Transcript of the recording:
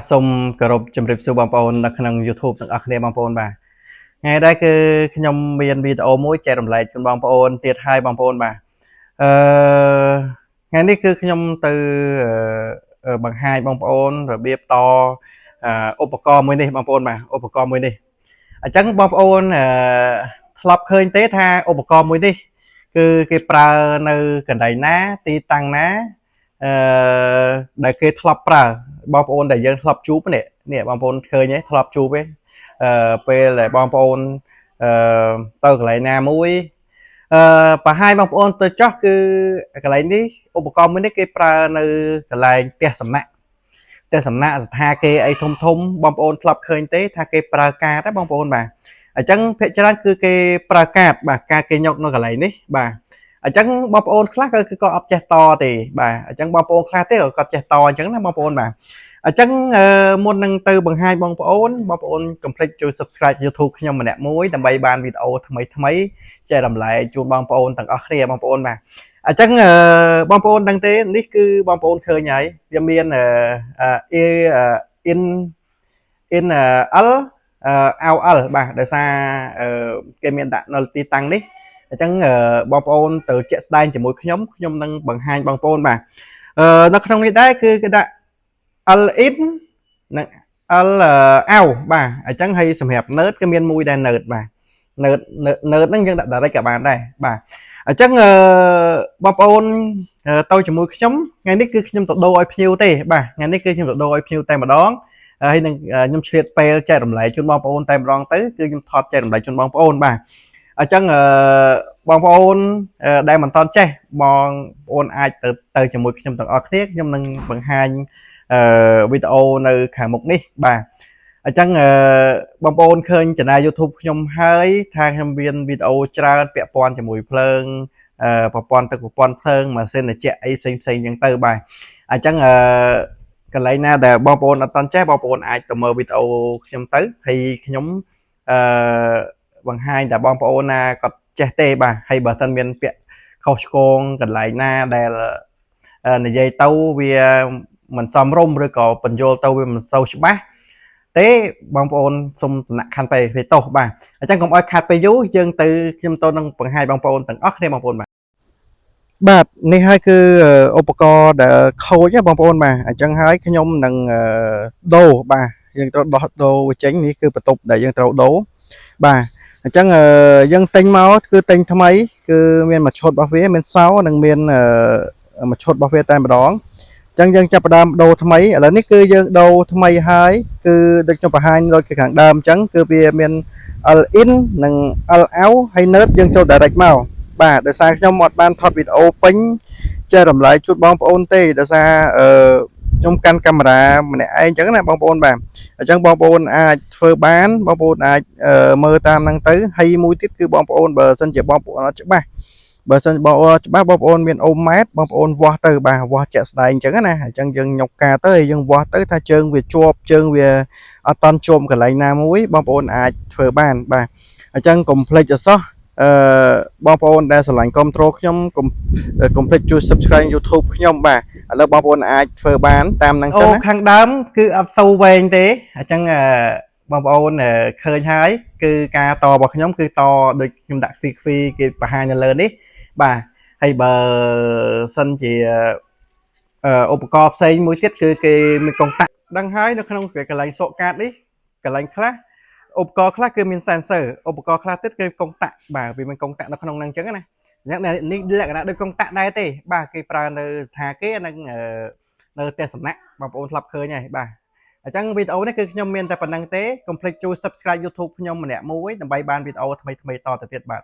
សូមគោរពជម្រាបសួរបងប្អូននៅក្នុង YouTube ទាំងអស់គ្នាបងប្អូនបាទថ្ងៃនេះគឺខ្ញុំមានវីដេអូមួយចែករំលែកជូនបងប្អូនទៀតហើយបងប្អូនបាទអឺថ្ងៃនេះគឺខ្ញុំទៅបង្ហាញបងប្អូនរបៀបតឧបករណ៍មួយនេះបងប្អូនបាទឧបករណ៍មួយនេះអញ្ចឹងបងប្អូនធ្លាប់ឃើញទេថាឧបករណ៍មួយនេះគឺគេប្រើនៅកន្លែងណាទីតាំងណាដែលគេធ្លាប់ប្រើបងប្អូនដែលយើងធ្លាប់ជួបនេះបងប្អូនឃើញទេធ្លាប់ជួបទេពេលដែលបងប្អូនទៅកន្លែងណាមួយបង្ហាញបងប្អូនទៅចោះគឺកន្លែងនេះឧបករណ៍មួយនេះគេប្រើនៅកន្លែងផ្ទះសំណាក់ស្ថាគេអីធំបងប្អូនធ្លាប់ឃើញទេថាគេប្រើកាតទេបងប្អូនបាទអញ្ចឹងភាគច្រើនគឺគេប្រើកាតបាទការគេញុកនៅកន្លែងនេះបាទអញ្ចឹងបងប្អូនខ្លះក៏អត់ចេះតទេបាទអញ្ចឹងបងប្អូនខ្លះទេក៏គាត់ចេះតអញ្ចឹងណាបងប្អូនបាទអញ្ចឹងមុននឹងទៅបង្ហាញបងប្អូនកុំភ្លេចជួយ Subscribe YouTube ខ្ញុំម្នាក់មួយដើម្បីបានវីដេអូថ្មីចែករំលែកជូនបងប្អូនទាំងអស់គ្នាបងប្អូនបាទអញ្ចឹងបងប្អូនដឹងទេនេះគឺបងប្អូនឃើញហើយវាមានin l l បាទដោយសារគេមានដាក់នៅទីតាំងនេះអញ្ចឹងបងប្អូនទៅជាក់ស្ដែងជាមួយខ្ញុំនឹងបង្ហាញបងប្អូនបាទនៅក្នុងនេះដែរគឺគេដាក់ l in និង l out បាទអញ្ចឹងហើយសម្រាប់ nerd ក៏មានមួយដែរ nerd បាទ nerd ហ្នឹងយើងដាក់ direct ក៏បានដែរបាទអញ្ចឹងបងប្អូនទៅជាមួយខ្ញុំថ្ងៃនេះគឺខ្ញុំទៅដូរឲ្យភ្ញៀវទេបាទថ្ងៃនេះគឺខ្ញុំទៅដូរឲ្យភ្ញៀវតែម្ដងហើយនឹងខ្ញុំឆ្លៀតពេលចែករំលែកជូនបងប្អូនតែម្ដងទៅគឺខ្ញុំថតចែករំលែកជូនបងប្អូនបាទអញ្ចឹងបងប្អូនដែលមិនតន់ចេះបងប្អូនអាចទៅជាមួយខ្ញុំទាំងអស់គ្នាខ្ញុំនឹងបង្ហាញវីដេអូនៅខាងមុខនេះបាទអញ្ចឹងបងប្អូនឃើញឆានែល YouTube ខ្ញុំហើយថាខ្ញុំមានវីដេអូច្រើនពាក់ព័ន្ធជាមួយភ្លើងប្រព័ន្ធទឹកប្រព័ន្ធភ្លើងម៉ាស៊ីនត្រជាក់អីផ្សេងអញ្ចឹងទៅបាទអញ្ចឹងកន្លែងណាដែលបងប្អូនអត់ទាន់ចេះបងប្អូនអាចទៅមើលវីដេអូខ្ញុំទៅហើយខ្ញុំបង្ហាញតែបងប្អូនណាគាត់ចេះទេបាទហើយបើមិនមានពាក្យខុសឆ្គងកន្លែងណាដែលនិយាយទៅវាមិនសមរម្យឬក៏បញ្យល់ទៅវាមិនសូវច្បាស់ទេបងប្អូនសូមសំណាក់ខណ្ឌពេលទោសបាទអញ្ចឹងកុំឲ្យខាត់ពេលយូរយើងទៅខ្ញុំទៅនឹងបង្ហាញបងប្អូនទាំងអស់គ្នាបងប្អូនបាទនេះហើយគឺឧបករណ៍ដែលខូចបងប្អូនបាទអញ្ចឹងហើយខ្ញុំនឹងដូរបាទយើងត្រូវដោះដូរវាចេញនេះគឺបន្ទប់ដែលយើងត្រូវដូរបាទអញ្ចឹងយើងទិញមកគឺទិញថ្មីគឺមានមួយឈុតរបស់វាមានសោនិងមានមួយឈុតរបស់វាតែម្ដងអញ្ចឹងយើងចាប់ផ្ដើមដូរថ្មីឥឡូវនេះគឺយើងដូរថ្មីហើយគឺដូចខ្ញុំបង្ហាញដូចខាងដើមអញ្ចឹងគឺវាមាន L in និង L out ហើយ nerd យើងចូល direct មកបាទដោយសារខ្ញុំអត់បានថតវីដេអូពេញចែករំលែកជូនបងប្អូនទេដោយសារខ្ញុំកាន់កាមេរ៉ាម្នាក់ឯងអញ្ចឹងណាបងប្អូនបាទអញ្ចឹងបងប្អូនអាចធ្វើបានបងប្អូនអាចមើលតាមហ្នឹងទៅហើយមួយទៀតគឺបងប្អូនបើសិនជាបងប្អូនអត់ច្បាស់បើសិនបងប្អូនច្បាស់បងប្អូនមានអូម៉ែតបងប្អូនវាស់ទៅបាទវាស់ជាក់ស្ដែងអញ្ចឹងណាអញ្ចឹងយើងញុកការទៅហើយយើងវាស់ទៅថាជើងវាជាប់ជើងវាអត់តន់ជាប់កន្លែងណាមួយបងប្អូនអាចធ្វើបានបាទអញ្ចឹងកុំភ្លេចអសោះបងប្អូនដែលស្រឡាញ់គាំទ្រខ្ញុំកុំភ្លេចជួយ Subscribe YouTube ខ្ញុំបាទឥឡូវបងប្អូនអាចធ្វើបានតាមហ្នឹងទៅណាខាងដើមគឺអត់សូវវែងទេអញ្ចឹងបងប្អូនឃើញហើយគឺការតរបស់ខ្ញុំគឺតដូចខ្ញុំដាក់ហ្វីគេបង្ហាញនៅលើនេះបាទហើយបើសិនជាឧបករណ៍ផ្សេងមួយទៀតគឺគេមានកុងតាក់ដឹងហើយនៅក្នុងកន្លែងសក់កាតនេះកន្លែងខ្លះឧបករណ៍ខ្លះគឺមាន sensor ឧបករណ៍ខ្លះទៀតគឺកុងតាក់បាទវាមានកុងតាក់នៅក្នុងហ្នឹងអញ្ចឹងណានេះលក្ខណៈដូចកុងតាក់ដែរទេបាទគេប្រើនៅស្ថាគេនិងនៅផ្ទះសំណាក់បងប្អូនធ្លាប់ឃើញហើយបាទអញ្ចឹងវីដេអូនេះគឺខ្ញុំមានតែប៉ុណ្្នឹងទេកុំភ្លេចជួយ Subscribe YouTube ខ្ញុំម្នាក់មួយដើម្បីបានវីដេអូថ្មីតទៅទៀតបាទ